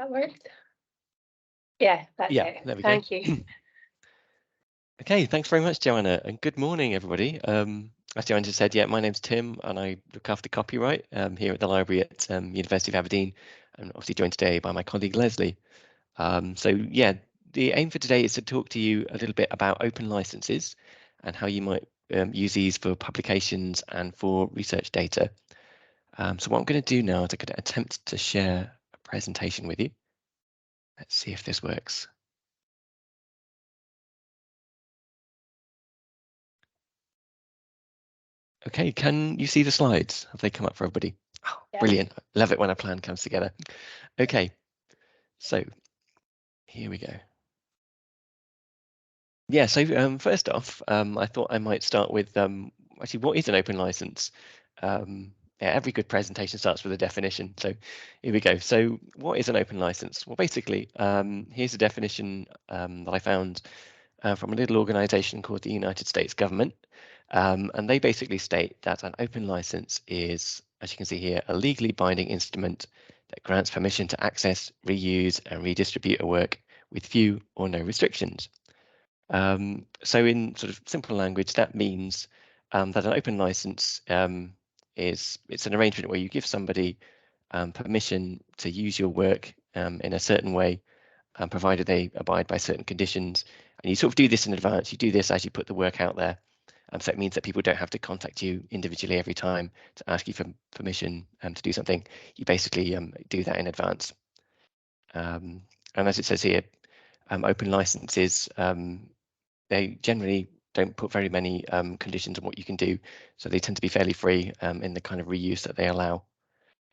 That worked. Yeah, that's Yeah, it. there we go. Thank you. Okay, thanks very much, Joanna, and good morning, everybody. As Joanna just said, yeah, my name's Tim, and I look after copyright here at the library at University of Aberdeen, and obviously joined today by my colleague Leslie. So yeah, the aim for today is to talk to you a little bit about open licenses and how you might use these for publications and for research data. So what I'm going to do now is I'm going to attempt to share a presentation with you. Let's see if this works. Okay, can you see the slides? Have they come up for everybody? Oh, Yeah. brilliant. Love it when a plan comes together. Okay, so here we go. Yeah, so first off, I thought I might start with actually, what is an open license? Yeah, every good presentation starts with a definition. So here we go. So what is an open license? Well, basically, here's a definition that I found from a little organization called the United States government. And they basically state that an open license is, as you can see here, a legally binding instrument that grants permission to access, reuse, and redistribute a work with few or no restrictions. So in sort of simple language, that means that an open license it's an arrangement where you give somebody permission to use your work in a certain way, provided they abide by certain conditions. And you sort of do this in advance. You do this as you put the work out there. So it means that people don't have to contact you individually every time to ask you for permission to do something. You basically do that in advance. And as it says here, open licenses, they generally don't put very many conditions on what you can do. So they tend to be fairly free in the kind of reuse that they allow.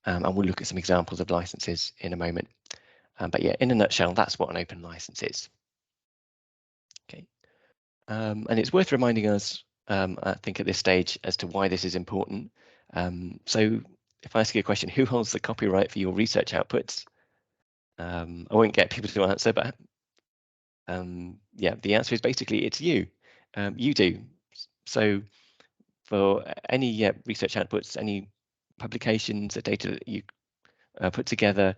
And we'll look at some examples of licenses in a moment. But yeah, in a nutshell, that's what an open license is. Okay. And it's worth reminding us, I think at this stage, as to why this is important. So if I ask you a question, who holds the copyright for your research outputs? I won't get people to answer, but yeah, the answer is basically it's you. You do. So for any research outputs, any publications, the data that you put together,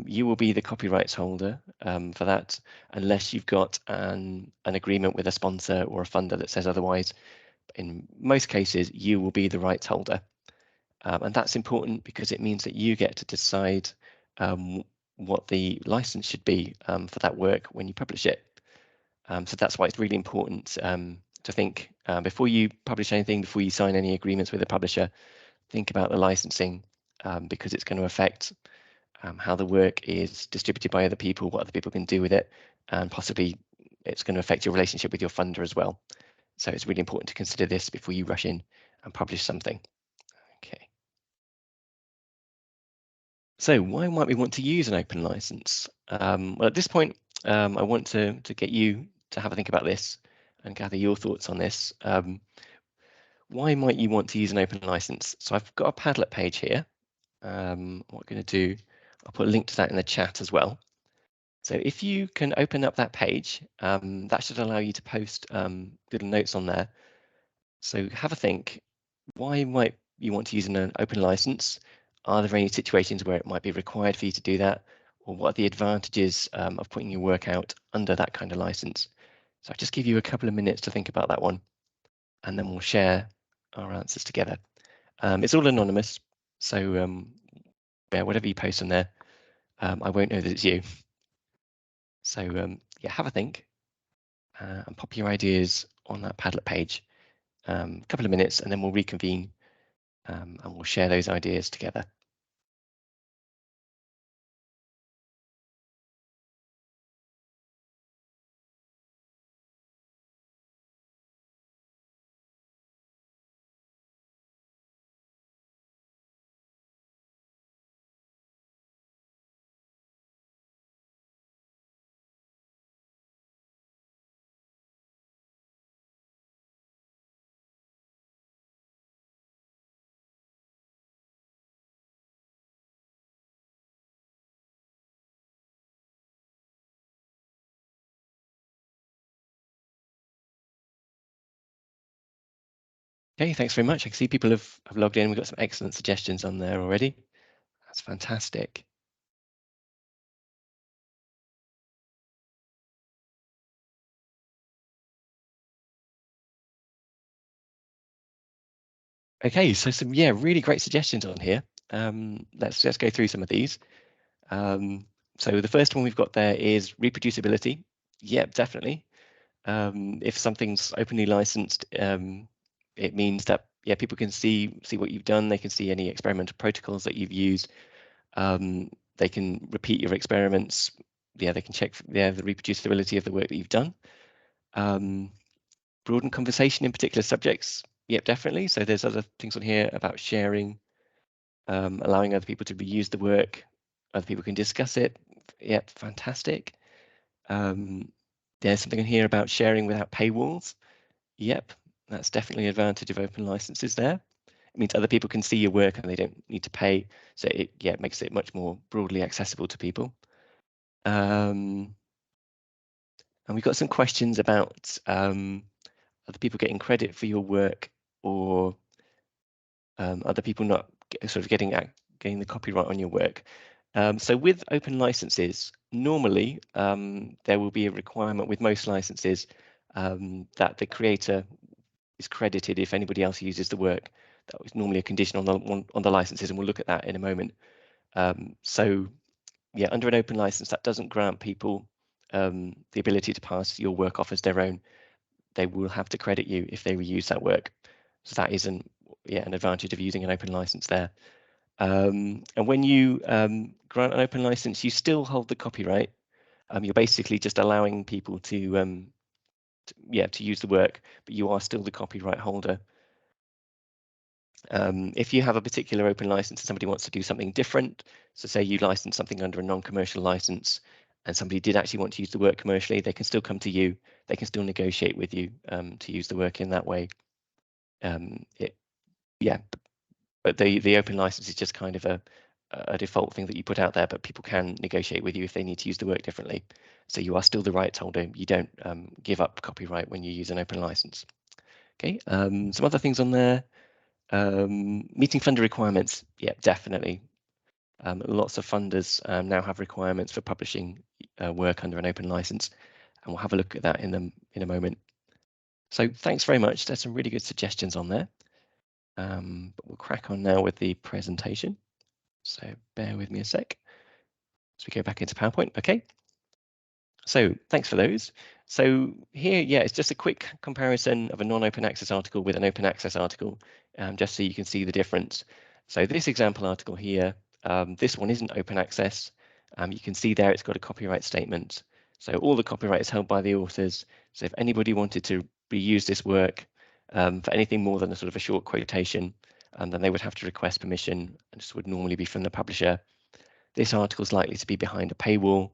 you will be the copyrights holder for that, unless you've got an agreement with a sponsor or a funder that says otherwise. In most cases, you will be the rights holder. And that's important because it means that you get to decide what the license should be for that work when you publish it. So that's why it's really important to think before you publish anything, before you sign any agreements with a publisher, think about the licensing because it's going to affect how the work is distributed by other people, what other people can do with it, and possibly it's going to affect your relationship with your funder as well. So it's really important to consider this before you rush in and publish something. Okay. So why might we want to use an open license? Well, at this point, I want to get you to have a think about this and gather your thoughts on this. Why might you want to use an open license? So I've got a Padlet page here. What I'm going to do, I'll put a link to that in the chat as well. So if you can open up that page, that should allow you to post little notes on there. So have a think. Why might you want to use an open license? Are there any situations where it might be required for you to do that? Or what are the advantages of putting your work out under that kind of license? So I'll just give you a couple of minutes to think about that one, and then we'll share our answers together. It's all anonymous, so yeah, whatever you post on there, I won't know that it's you. So yeah, have a think and pop your ideas on that Padlet page. A couple of minutes, and then we'll reconvene and we'll share those ideas together. Okay, thanks very much. I can see people have logged in. We've got some excellent suggestions on there already. That's fantastic. Okay, so some really great suggestions on here. Let's go through some of these. So the first one we've got there is reproducibility. Yep, definitely. If something's openly licensed, it means that people can see what you've done. They can see any experimental protocols that you've used. They can repeat your experiments. They can check the reproducibility of the work that you've done. Broaden conversation in particular subjects. Yep, definitely. So there's other things on here about sharing, allowing other people to reuse the work. Other people can discuss it. Yep, fantastic. There's something in here about sharing without paywalls. Yep, that's definitely an advantage of open licenses there. It means other people can see your work and they don't need to pay. So it makes it much more broadly accessible to people. And we've got some questions about other people getting credit for your work, or other people not sort of getting the copyright on your work. So with open licenses, normally there will be a requirement with most licenses that the creator is credited if anybody else uses the work. That was normally a condition on the licenses, and we'll look at that in a moment. So yeah, under an open license, that doesn't grant people the ability to pass your work off as their own. They will have to credit you if they reuse that work. So that is an advantage of using an open license there. And when you grant an open license, you still hold the copyright. You're basically just allowing people to use the work, but you are still the copyright holder. If you have a particular open license and somebody wants to do something different, so say you license something under a non-commercial license and somebody did actually want to use the work commercially, they can still come to you. They can still negotiate with you to use the work in that way. But the open license is just kind of a default thing that you put out there, but people can negotiate with you if they need to use the work differently. So you are still the rights holder. You don't give up copyright when you use an open license. Okay, some other things on there. Meeting funder requirements. Yeah, definitely. Lots of funders now have requirements for publishing work under an open license, and we'll have a look at that in a moment. So thanks very much. There's some really good suggestions on there. But we'll crack on now with the presentation. So bear with me a sec. So we go back into PowerPoint. Okay. So thanks for those. So here, it's just a quick comparison of a non-open access article with an open access article, just so you can see the difference. So this example article here, this one isn't open access. You can see there it's got a copyright statement. So all the copyright is held by the authors. So if anybody wanted to reuse this work for anything more than a sort of a short quotation, then they would have to request permission, and this would normally be from the publisher. This article is likely to be behind a paywall,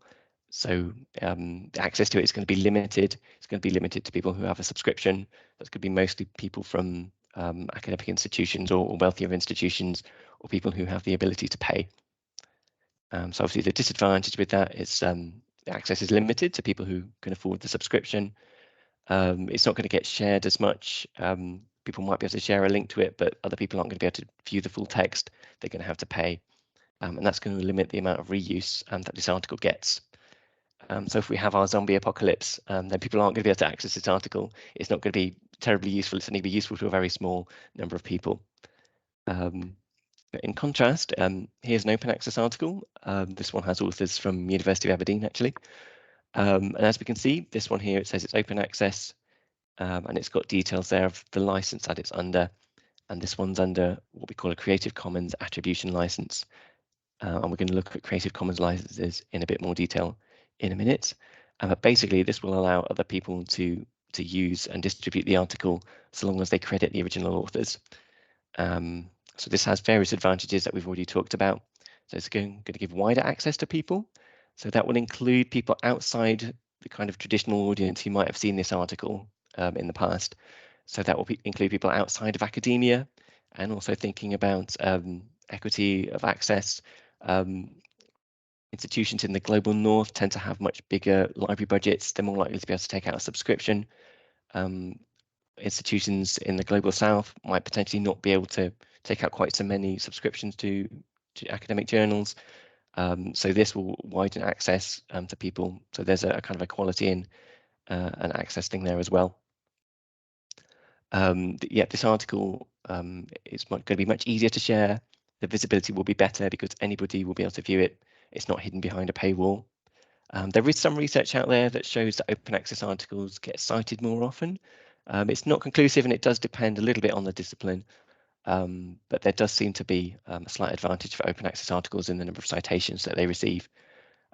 so access to it is going to be limited. It's going to be limited to people who have a subscription. That's going to be mostly people from academic institutions or wealthier institutions, or people who have the ability to pay. So obviously the disadvantage with that is access is limited to people who can afford the subscription. It's not going to get shared as much. People might be able to share a link to it, but other people aren't going to be able to view the full text. They're going to have to pay. And that's going to limit the amount of reuse that this article gets. So if we have our zombie apocalypse, then people aren't going to be able to access this article. It's not going to be terribly useful. It's only be useful to a very small number of people. In contrast, here's an open access article. This one has authors from University of Aberdeen, actually. And as we can see, this one here, it says it's open access, and it's got details there of the license that it's under. And this one's under what we call a Creative Commons attribution license. And we're going to look at Creative Commons licenses in a bit more detail in a minute. But basically, this will allow other people to use and distribute the article so long as they credit the original authors. So this has various advantages that we've already talked about. So it's going to give wider access to people. So that will include people outside the kind of traditional audience who might have seen this article in the past. So that will include people outside of academia, and also thinking about equity of access. Institutions in the global north tend to have much bigger library budgets. They're more likely to be able to take out a subscription. Institutions in the global south might potentially not be able to take out quite so many subscriptions to academic journals. So this will widen access to people. So there's a kind of equality in an access thing there as well. This article It's going to be much easier to share. The visibility will be better because anybody will be able to view it. It's not hidden behind a paywall. There is some research out there that shows that open access articles get cited more often. It's not conclusive and it does depend a little bit on the discipline, but there does seem to be a slight advantage for open access articles in the number of citations that they receive,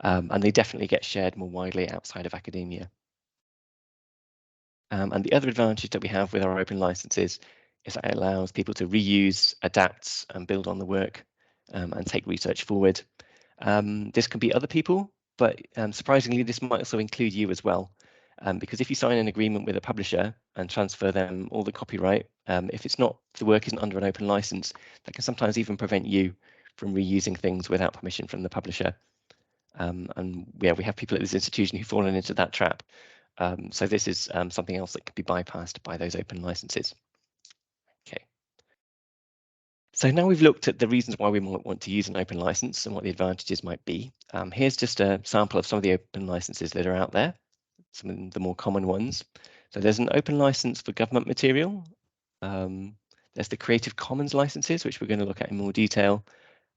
and they definitely get shared more widely outside of academia. And the other advantage that we have with our open licenses is that it allows people to reuse, adapt, and build on the work and take research forward. This can be other people, but surprisingly, this might also include you as well. Because if you sign an agreement with a publisher and transfer them all the copyright, if the work isn't under an open license, that can sometimes even prevent you from reusing things without permission from the publisher. And yeah, we have people at this institution who've fallen into that trap. So this is something else that can be bypassed by those open licenses. Okay. So now we've looked at the reasons why we might want to use an open license and what the advantages might be. Here's just a sample of some of the open licenses that are out there, some of the more common ones. So there's an open license for government material. There's the Creative Commons licenses, which we're going to look at in more detail.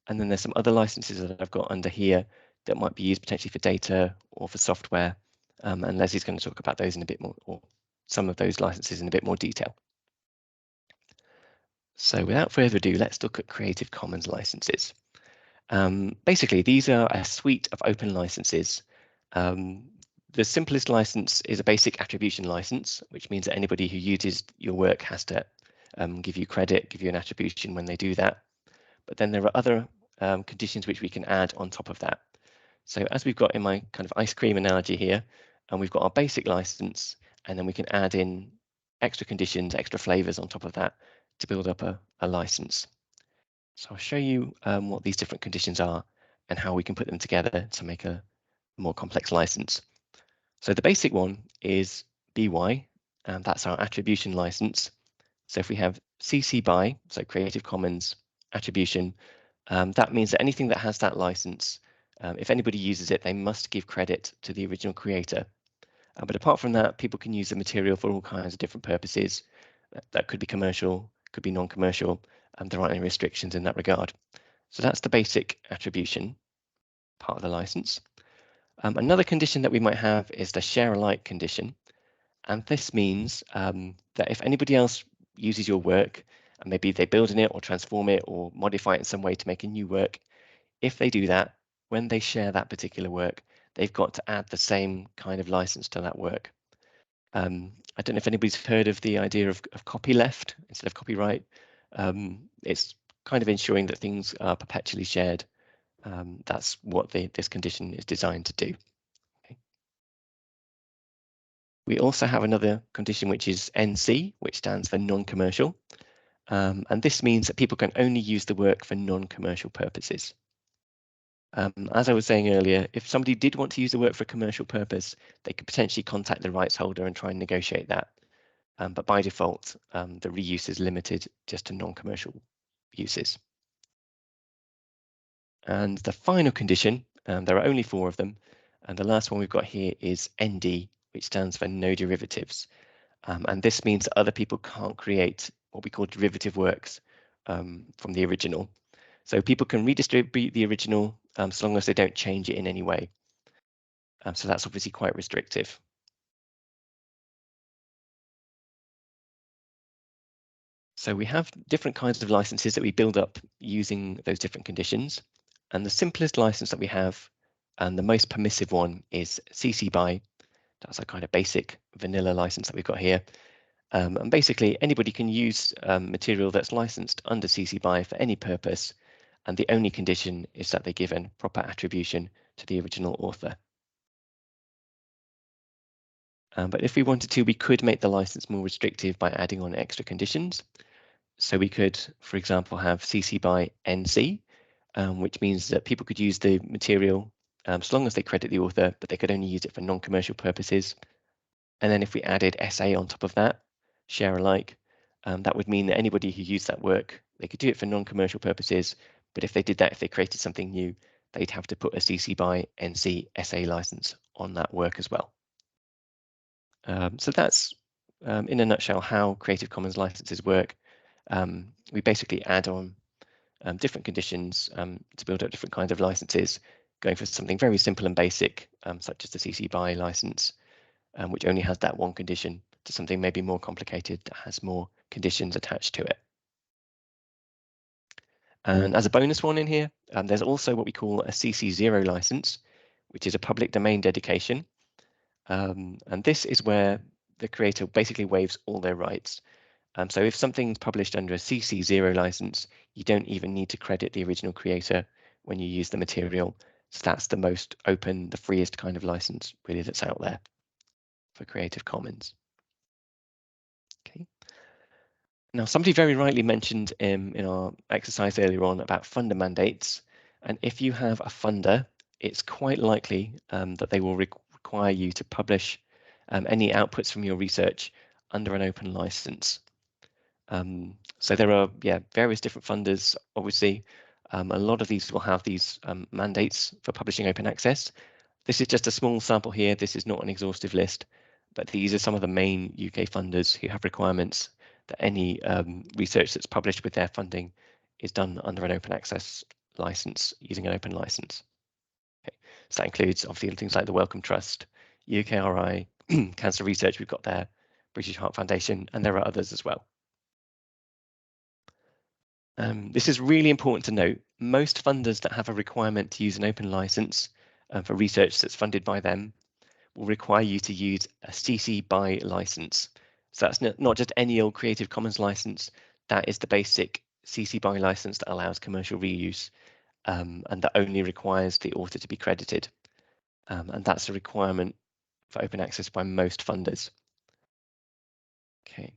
And then there's some other licenses that I've got under here that might be used potentially for data or for software. And Leslie's going to talk about those in a bit more, or some of those licenses in a bit more detail. So without further ado, let's look at Creative Commons licenses. Basically, these are a suite of open licenses. The simplest license is a basic attribution license, which means that anybody who uses your work has to give you credit, give you an attribution when they do that. But then there are other conditions which we can add on top of that. So as we've got in my kind of ice cream analogy here, and we've got our basic license, and then we can add in extra conditions, extra flavors on top of that to build up a license. So I'll show you what these different conditions are and how we can put them together to make a more complex license. So the basic one is BY, and that's our attribution license. So if we have CC BY, so Creative Commons attribution, that means that anything that has that license, if anybody uses it, they must give credit to the original creator. But apart from that, people can use the material for all kinds of different purposes. That could be commercial, could be non-commercial, and there aren't any restrictions in that regard. So that's the basic attribution part of the license. Another condition that we might have is the share alike condition. And this means that if anybody else uses your work, and maybe they build in it or transform it or modify it in some way to make a new work, if they do that, when they share that particular work, they've got to add the same kind of license to that work. I don't know if anybody's heard of the idea of copyleft instead of copyright. It's kind of ensuring that things are perpetually shared. That's what this condition is designed to do. Okay. We also have another condition which is NC, which stands for non-commercial. And this means that people can only use the work for non-commercial purposes. As I was saying earlier, if somebody did want to use the work for a commercial purpose, they could potentially contact the rights holder and try and negotiate that. But by default, the reuse is limited just to non-commercial uses. And the final condition, there are only 4 of them, and the last one we've got here is ND, which stands for no derivatives. And this means that other people can't create what we call derivative works from the original. So people can redistribute the original so long as they don't change it in any way. So that's obviously quite restrictive. So we have different kinds of licenses that we build up using those different conditions. And the simplest license that we have and the most permissive one is CC BY. That's a kind of basic vanilla license that we've got here. And basically anybody can use material that's licensed under CC BY for any purpose. And the only condition is that they give a proper attribution to the original author. But if we wanted to, we could make the license more restrictive by adding on extra conditions. So we could, for example, have CC BY NC, which means that people could use the material so long as they credit the author, but they could only use it for non-commercial purposes. And then if we added SA on top of that, share alike, that would mean that anybody who used that work, they could do it for non-commercial purposes, but if they did that, if they created something new, they'd have to put a CC BY NC SA license on that work as well. So that's, in a nutshell, how Creative Commons licenses work. we basically add on different conditions to build up different kinds of licenses, going for something very simple and basic, such as the CC BY license, which only has that one condition, to something maybe more complicated that has more conditions attached to it. And as a bonus one in here, there's also what we call a CC0 license, which is a public domain dedication. And this is where the creator basically waives all their rights. So if something's published under a CC0 license, you don't even need to credit the original creator when you use the material. So that's the most open, the freest kind of license really that's out there for Creative Commons. Okay. Now, somebody very rightly mentioned in our exercise earlier on about funder mandates. And if you have a funder, it's quite likely that they will require you to publish any outputs from your research under an open license. So there are various different funders, obviously. A lot of these will have these mandates for publishing open access. This is just a small sample here. This is not an exhaustive list, but these are some of the main UK funders who have requirements that any research that's published with their funding is done under an open access license using an open license. Okay. So that includes obviously things like the Wellcome Trust, UKRI, Cancer Research we've got there, British Heart Foundation, and there are others as well. This is really important to note. Most funders that have a requirement to use an open license for research that's funded by them will require you to use a CC BY license. So that's not just any old Creative Commons license. That is the basic CC BY license that allows commercial reuse and that only requires the author to be credited. And that's a requirement for open access by most funders. Okay.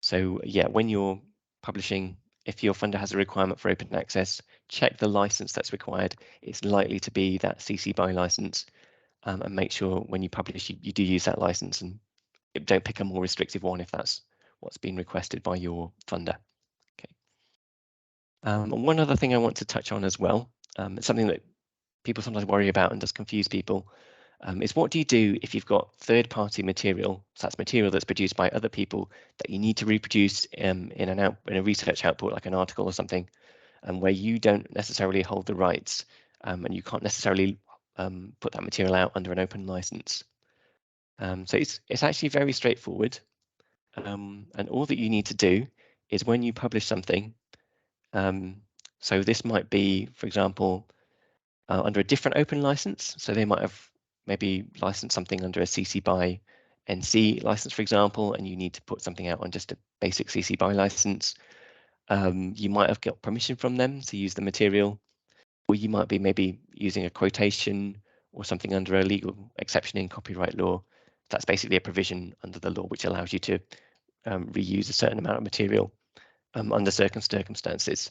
So yeah, when you're publishing, if your funder has a requirement for open access, check the license that's required. It's likely to be that CC BY license, and make sure when you publish, you do use that license and don't pick a more restrictive one if that's what's been requested by your funder. Okay. And one other thing I want to touch on as well, it's something that people sometimes worry about and does confuse people, is what do you do if you've got third-party material, so that's material that's produced by other people that you need to reproduce in a research output like an article or something, and where you don't necessarily hold the rights, and you can't necessarily put that material out under an open license. So it's actually very straightforward, and all that you need to do is when you publish something, so this might be, for example, under a different open license. So they might have maybe licensed something under a CC BY NC license, for example, and you need to put something out on just a basic CC BY license. You might have got permission from them to use the material, or you might be maybe using a quotation or something under a legal exception in copyright law. That's basically a provision under the law which allows you to reuse a certain amount of material under certain circumstances.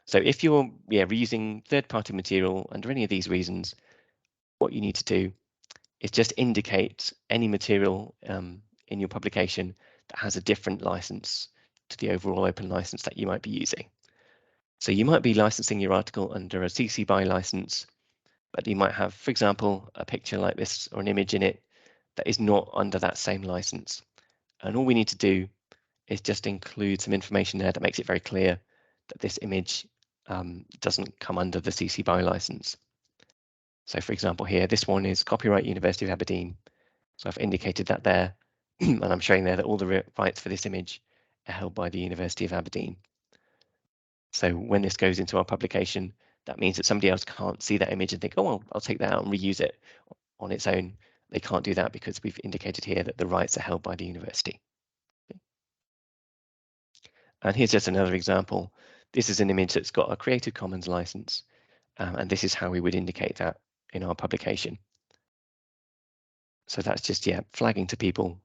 So if you're reusing third-party material under any of these reasons, what you need to do is just indicate any material in your publication that has a different license to the overall open license that you might be using. So you might be licensing your article under a CC BY license, but you might have, for example, a picture like this or an image in it that is not under that same license. And all we need to do is just include some information there that makes it very clear that this image doesn't come under the CC BY license. So for example here, this one is copyright University of Aberdeen. So I've indicated that there, and I'm showing there that all the rights for this image are held by the University of Aberdeen. So when this goes into our publication, that means that somebody else can't see that image and think, oh, well, I'll take that out and reuse it on its own. They can't do that because we've indicated here that the rights are held by the university. And here's just another example. This is an image that's got a Creative Commons license, and this is how we would indicate that in our publication. So that's just, flagging to people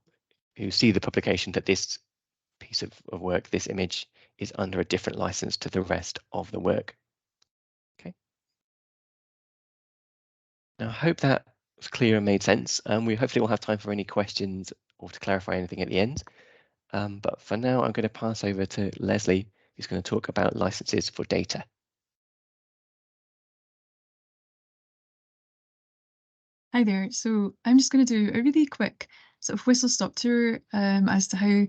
who see the publication that this piece of work, this image, is under a different license to the rest of the work. Okay. Now, I hope that was clear and made sense. We hopefully will have time for any questions or to clarify anything at the end. But for now, I'm going to pass over to Leslie, who's going to talk about licenses for data. Hi there. So I'm just going to do a really quick sort of whistle-stop tour as to how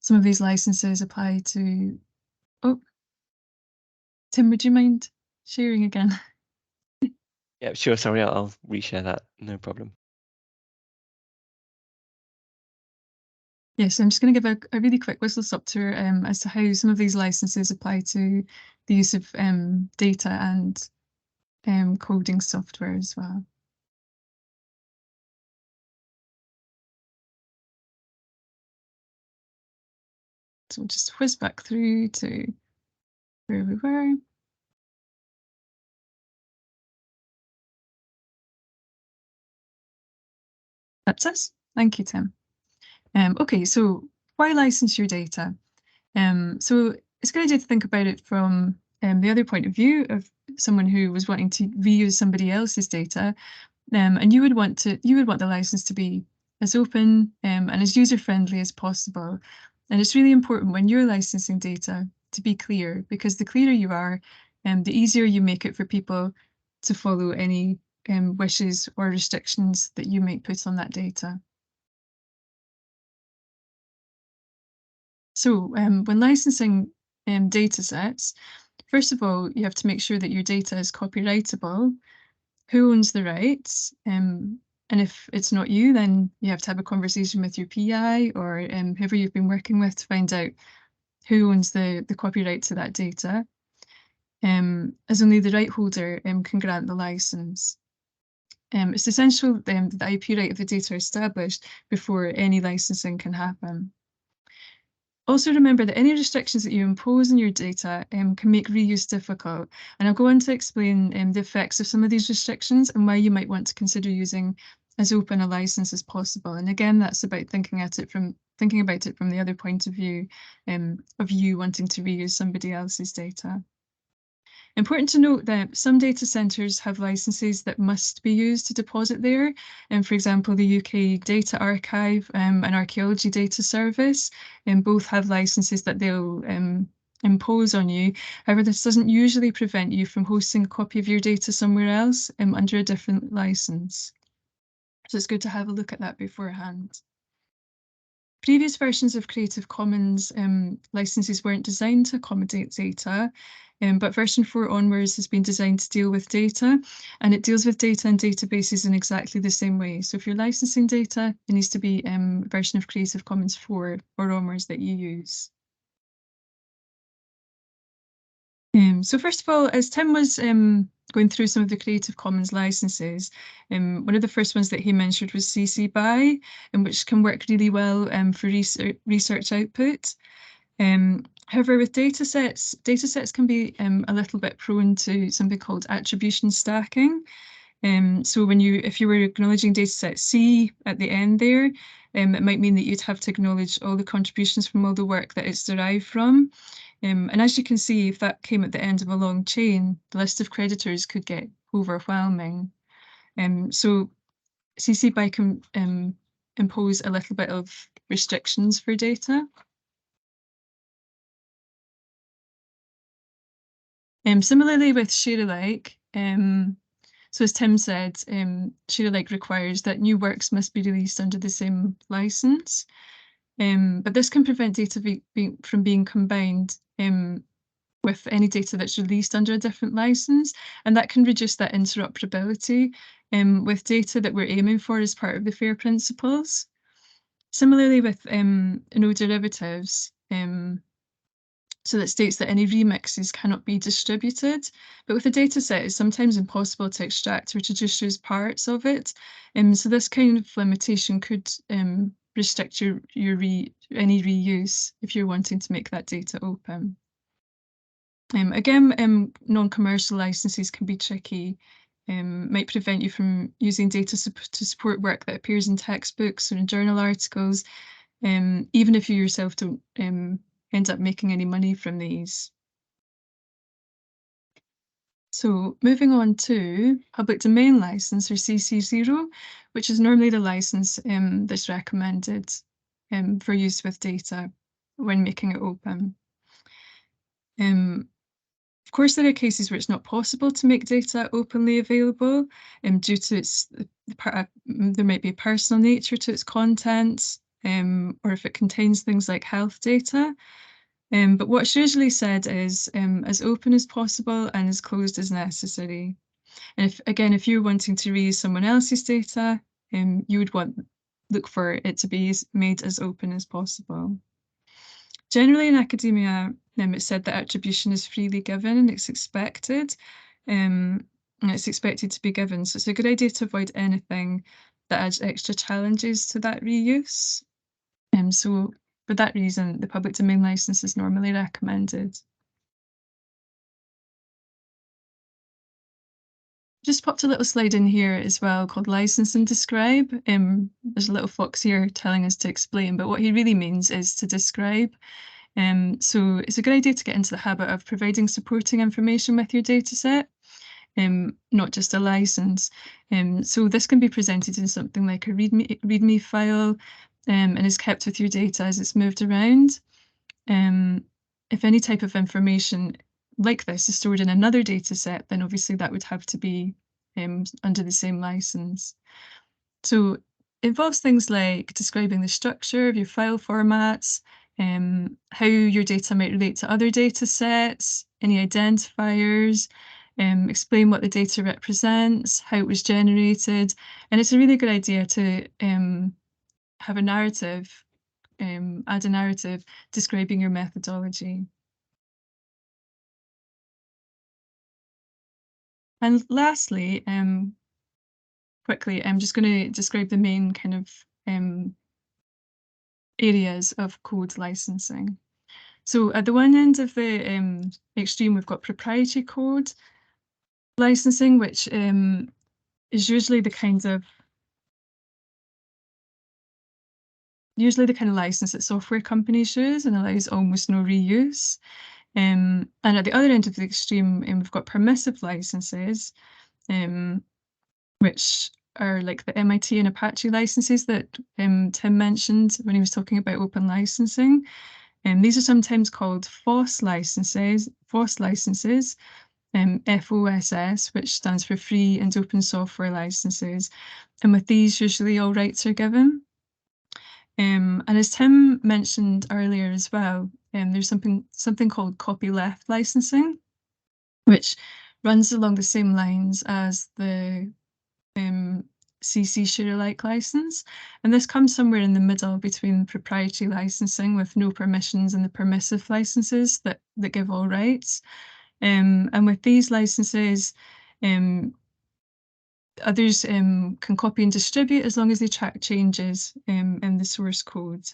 some of these licenses apply to... Oh, Tim, would you mind sharing again? Yeah, sure. Sorry, I'll reshare that. No problem. Yes, I'm just going to give a really quick whistle-stop tour as to how some of these licenses apply to the use of data and coding software as well. So we'll just whiz back through to where we were. That's us. Thank you, Tim. Okay, so why license your data? So it's a good idea to think about it from the other point of view of someone who was wanting to reuse somebody else's data, and you would want the license to be as open and as user-friendly as possible. And it's really important when you're licensing data to be clear, because the clearer you are, the easier you make it for people to follow any wishes or restrictions that you might put on that data. So when licensing data sets, first of all, you have to make sure that your data is copyrightable. Who owns the rights? And if it's not you, then you have to have a conversation with your PI or whoever you've been working with to find out who owns the copyright to that data, as only the right holder can grant the license. It's essential that the IP right of the data are established before any licensing can happen. Also remember that any restrictions that you impose on your data can make reuse difficult, and I'll go on to explain the effects of some of these restrictions and why you might want to consider using as open a license as possible. And again, that's about thinking about it from the other point of view of you wanting to reuse somebody else's data. Important to note that some data centres have licenses that must be used to deposit there. And for example, the UK Data Archive and Archaeology Data Service both have licenses that they'll impose on you. However, this doesn't usually prevent you from hosting a copy of your data somewhere else under a different license. So it's good to have a look at that beforehand. Previous versions of Creative Commons licenses weren't designed to accommodate data, but version 4 onwards has been designed to deal with data, and it deals with data and databases in exactly the same way. So if you're licensing data, it needs to be version of Creative Commons 4 or onwards that you use. So first of all, as Tim was going through some of the Creative Commons licenses, one of the first ones that he mentioned was CC BY, which can work really well for research output. However, with datasets can be a little bit prone to something called attribution stacking. So if you were acknowledging dataset C at the end there, it might mean that you'd have to acknowledge all the contributions from all the work that it's derived from. And as you can see, if that came at the end of a long chain, the list of creditors could get overwhelming. So CC BY can impose a little bit of restrictions for data. Similarly with share-alike, so as Tim said, share-alike requires that new works must be released under the same license, but this can prevent data from being combined with any data that's released under a different license, and that can reduce that interoperability with data that we're aiming for as part of the FAIR principles. Similarly with no derivatives, so that states that any remixes cannot be distributed. But with a data set, it's sometimes impossible to extract or to just use parts of it. So this kind of limitation could restrict any reuse if you're wanting to make that data open. Again, non-commercial licenses can be tricky. Might prevent you from using data to support work that appears in textbooks or in journal articles, even if you yourself don't end up making any money from these. So moving on to public domain license, or CC0, which is normally the license that's recommended for use with data when making it open. Of course, there are cases where it's not possible to make data openly available due to there might be a personal nature to its contents, or if it contains things like health data. But what's usually said is as open as possible and as closed as necessary. And if you're wanting to reuse someone else's data, you would look for it to be made as open as possible. Generally in academia, it's said that attribution is freely given and it's expected. And it's expected to be given. So it's a good idea to avoid anything that adds extra challenges to that reuse. So for that reason, the public domain license is normally recommended. Just popped a little slide in here as well called license and describe. There's a little fox here telling us to explain, but what he really means is to describe. So it's a good idea to get into the habit of providing supporting information with your dataset, not just a license. So this can be presented in something like a README file and is kept with your data as it's moved around. If any type of information like this is stored in another data set, then obviously that would have to be under the same license. So it involves things like describing the structure of your file formats, how your data might relate to other data sets, any identifiers, explain what the data represents, how it was generated. And it's a really good idea to have a narrative, add a narrative describing your methodology. And lastly, quickly, I'm just going to describe the main kind of areas of code licensing. So at the one end of the extreme, we've got proprietary code licensing, which is usually the kind of license that software companies use and allows almost no reuse. And at the other end of the extreme, we've got permissive licenses, which are like the MIT and Apache licenses that Tim mentioned when he was talking about open licensing. These are sometimes called FOSS licenses, FOSS, which stands for Free and Open Software Licenses. And with these, usually all rights are given. And as Tim mentioned earlier as well, there's something called copyleft licensing, which runs along the same lines as the CC share-alike license. And this comes somewhere in the middle between proprietary licensing with no permissions and the permissive licenses that give all rights. And with these licenses, others can copy and distribute as long as they track changes in the source code.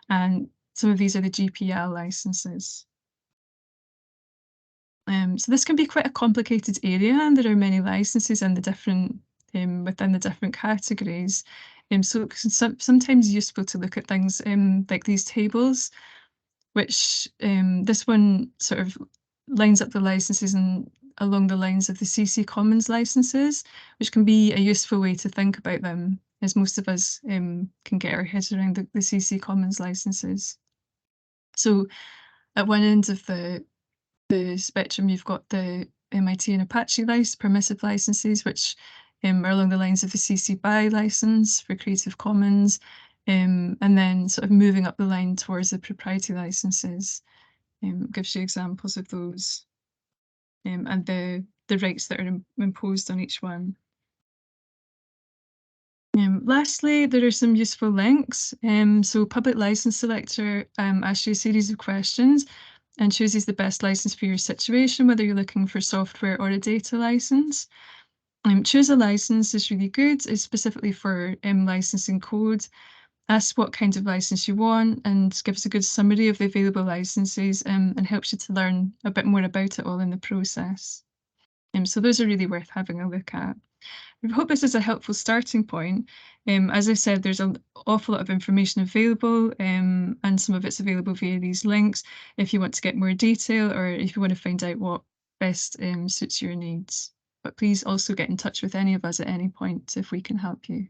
And some of these are the GPL licenses. So this can be quite a complicated area, and there are many licenses in the different within the different categories. So it's sometimes useful to look at things like these tables, which this one sort of lines up the licenses and along the lines of the CC Commons licenses, which can be a useful way to think about them, as most of us can get our heads around the CC Commons licenses. So at one end of the spectrum, you've got the MIT and Apache permissive licenses, which are along the lines of the CC BY license for Creative Commons, and then sort of moving up the line towards the proprietary licenses. Gives you examples of those and the rights that are imposed on each one. Lastly, there are some useful links. So Public License Selector asks you a series of questions and chooses the best license for your situation, whether you're looking for software or a data license. Choose a license is really good. It's specifically for licensing code. Ask what kind of license you want and gives a good summary of the available licenses and helps you to learn a bit more about it all in the process. So those are really worth having a look at. I hope this is a helpful starting point. As I said, there's an awful lot of information available and some of it's available via these links if you want to get more detail or if you want to find out what best suits your needs. But please also get in touch with any of us at any point if we can help you.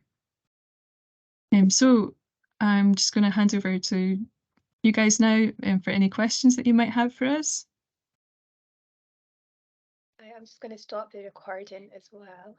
So I'm just going to hand over to you guys now for any questions that you might have for us. I'm just going to stop the recording as well.